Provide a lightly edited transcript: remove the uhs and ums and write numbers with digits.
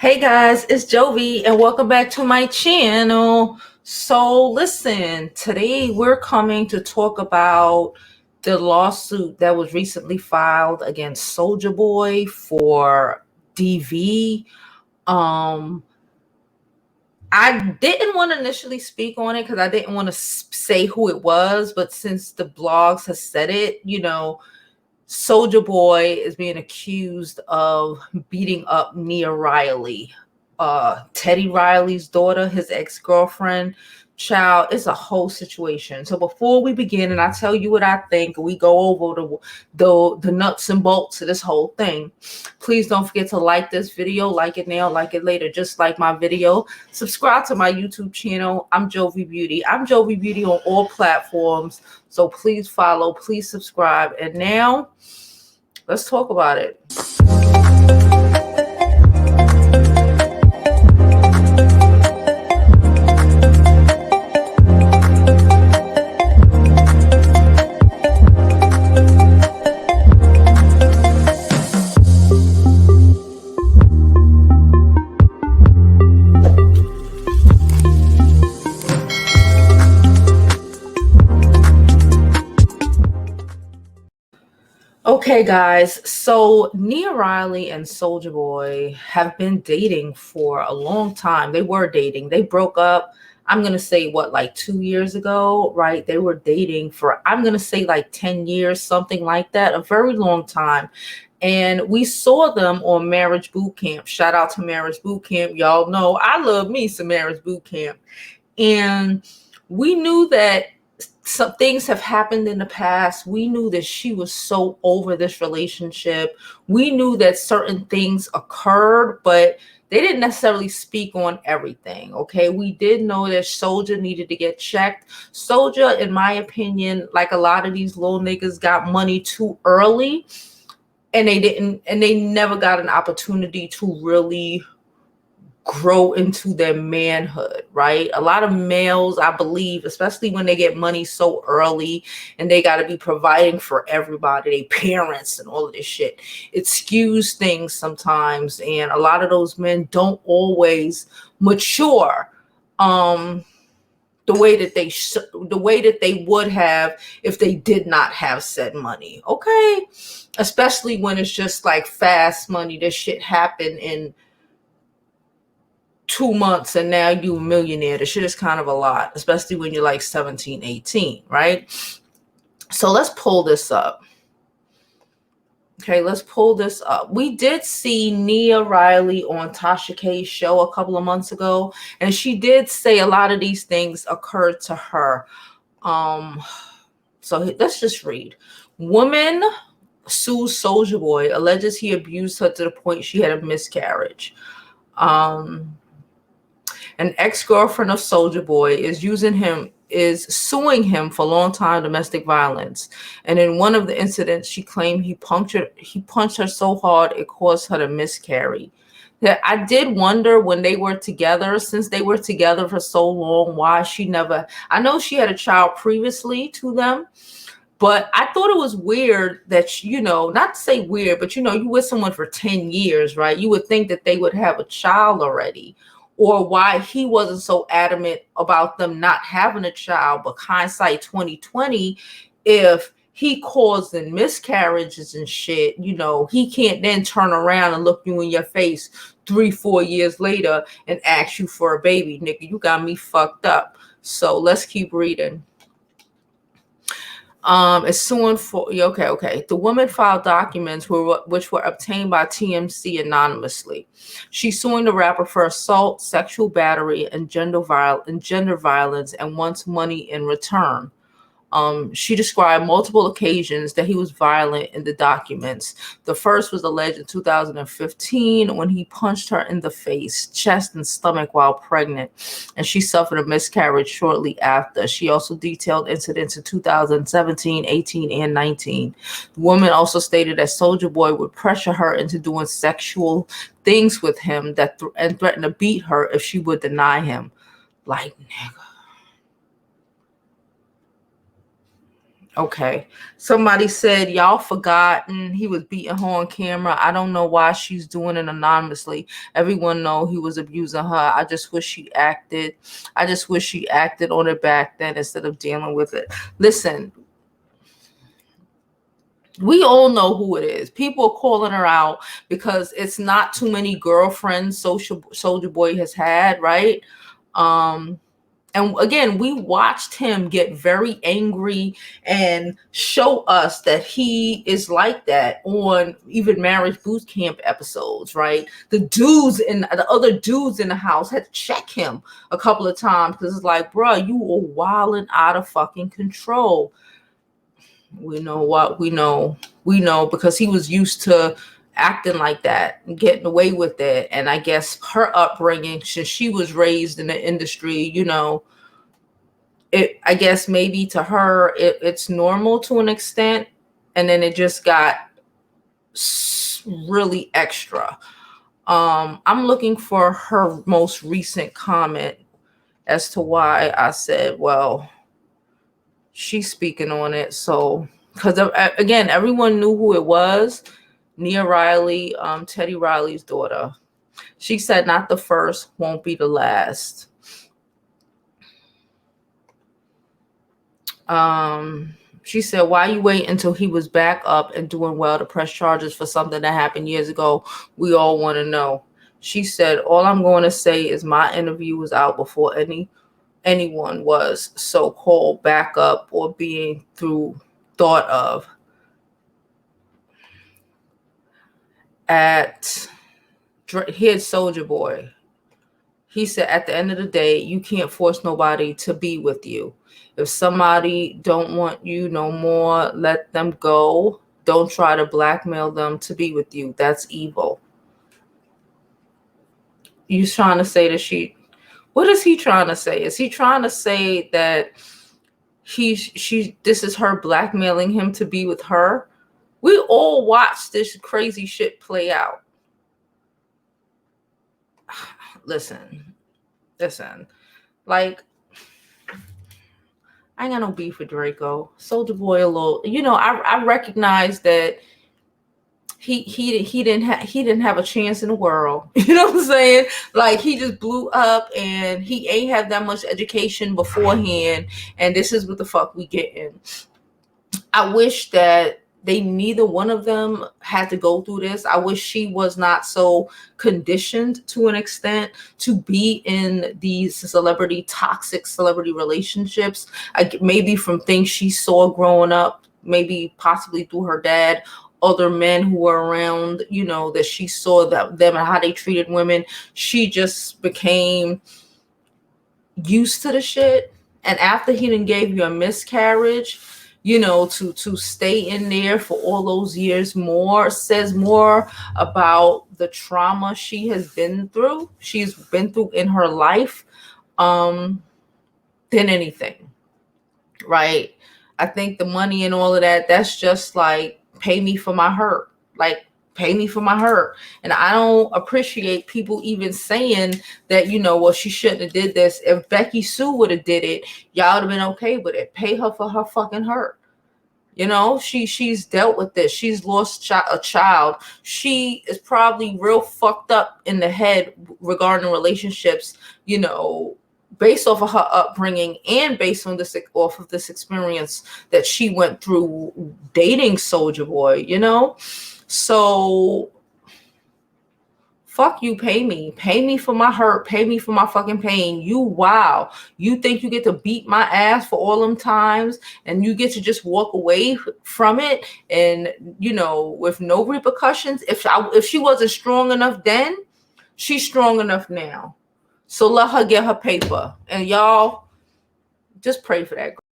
Hey guys, it's Jovi and welcome back to my channel. So listen, today we're coming to talk about the lawsuit that was recently filed against Soulja Boy for DV. I didn't want to initially speak on it because I didn't want to say who it was, but since the blogs has said it, Soulja Boy is being accused of beating up NIA Riley, Teddy Riley's daughter, his ex-girlfriend. Child, it's a whole situation. So before we begin, and I tell you what I think, we go over the nuts and bolts of this whole thing. Please don't forget to like this video, like it now, like it later, just like my video. Subscribe to my YouTube channel. I'm Jovi Beauty. I'm Jovi Beauty on all platforms. So please follow, please subscribe. And now let's talk about it. Okay, guys, so NIA Riley and Soulja Boy have been dating for a long time. They were dating. They broke up, I'm going to say, like 2 years ago, right? They were dating for, I'm going to say, like 10 years, something like that, a very long time. And we saw them on Marriage Boot Camp. Shout out to Marriage Boot Camp. Y'all know I love me some Marriage Boot Camp. And we knew that some things have happened in the past. We knew that she was so over this relationship. We knew that certain things occurred, but they didn't necessarily speak on everything. Okay, we did know that Soulja needed to get checked. Soulja, in my opinion, like a lot of these little niggas, got money too early, and they never got an opportunity to really grow into their manhood, right? A lot of males, I believe, especially when they get money so early and they got to be providing for everybody, their parents and all of this shit, it skews things sometimes. And a lot of those men don't always mature the way that they would have if they did not have said money. Okay, especially when it's just like fast money. This shit happened in 2 months and now you a millionaire. The shit is kind of a lot, especially when you're like 17, 18, right? So let's pull this up. Okay, let's pull this up. We did see NIA Riley on Tasha K's show a couple of months ago, and she did say a lot of these things occurred to her. So let's just read. Woman sues Soulja Boy, alleges he abused her to the point she had a miscarriage. An ex-girlfriend of Soulja Boy is suing him for long-time domestic violence. And in one of the incidents, she claimed he punched her so hard it caused her to miscarry. That I did wonder when they were together, since they were together for so long, why she never, I know she had a child previously to them, but I thought it was weird that, not to say weird, but you with someone for 10 years, right? You would think that they would have a child already. Or why he wasn't so adamant about them not having a child. But hindsight 2020, if he causing miscarriages and shit, he can't then turn around and look you in your face 3-4 years later and ask you for a baby. Nigga, you got me fucked up. So let's keep reading. Is suing for okay. The woman filed documents which were obtained by TMC anonymously. She's suing the rapper for assault, sexual battery, and gender violence, and wants money in return. She described multiple occasions that he was violent in the documents. The first was alleged in 2015 when he punched her in the face, chest, and stomach while pregnant, and she suffered a miscarriage shortly after. She also detailed incidents in 2017, 18, and 19. The woman also stated that Soulja Boy would pressure her into doing sexual things with him and threaten to beat her if she would deny him. Like, nigga. Okay. Somebody said y'all forgotten he was beating her on camera. I don't know why she's doing it anonymously. Everyone know he was abusing her. I just wish she acted on it back then instead of dealing with it. Listen, we all know who it is. People are calling her out because it's not too many girlfriends Soulja Boy has had, right? And again, we watched him get very angry and show us that he is like that on even marriage boot camp episodes, right? The other dudes in the house had to check him a couple of times because it's like, bro, you are wilding out of fucking control. We know what we know because he was used to acting like that and getting away with it. And I guess her upbringing, since she was raised in the industry, I guess maybe to her it's normal to an extent, and then it just got really extra. I'm looking for her most recent comment as to why I said, well, she's speaking on it. So, because again, everyone knew who it was. Nia Riley, Teddy Riley's daughter. She said, not the first, won't be the last. She said, why you wait until he was back up and doing well to press charges for something that happened years ago? We all want to know. She said, all I'm going to say is my interview was out before anyone was so-called backup or being thought of. Here's Soulja Boy. He said, at the end of the day, you can't force nobody to be with you. If somebody don't want you no more, let them go. Don't try to blackmail them to be with you. That's evil. You trying to say that what is he trying to say? Is he trying to say that this is her blackmailing him to be with her? We all watched this crazy shit play out. Listen, like, I ain't got no beef with Draco. Soulja Boy a little, I recognize that he didn't have a chance in the world. You know what I'm saying? Like, he just blew up and he ain't have that much education beforehand, and this is what the fuck we getting. I wish that neither one of them had to go through this. I wish she was not so conditioned to an extent to be in these toxic celebrity relationships. Maybe from things she saw growing up, maybe possibly through her dad, other men who were around, that she saw them and how they treated women. She just became used to the shit. And after he done gave you a miscarriage, to stay in there for all those years says more about the trauma she's been through in her life, than anything, right? I think the money and all of that's just like, pay me for my hurt. Like, pay me for my hurt. And I don't appreciate people even saying that, well, she shouldn't have did this. If Becky Sue would have did it, y'all would have been okay with it. Pay her for her fucking hurt. She's dealt with this. She's lost a child. She is probably real fucked up in the head regarding relationships, based off of her upbringing and based on off of this experience that she went through dating Soulja Boy, So fuck you, pay me for my hurt, pay me for my fucking pain. You think you get to beat my ass for all them times and you get to just walk away from it and, with no repercussions? If she wasn't strong enough then, she's strong enough now. So let her get her paper. And y'all just pray for that girl.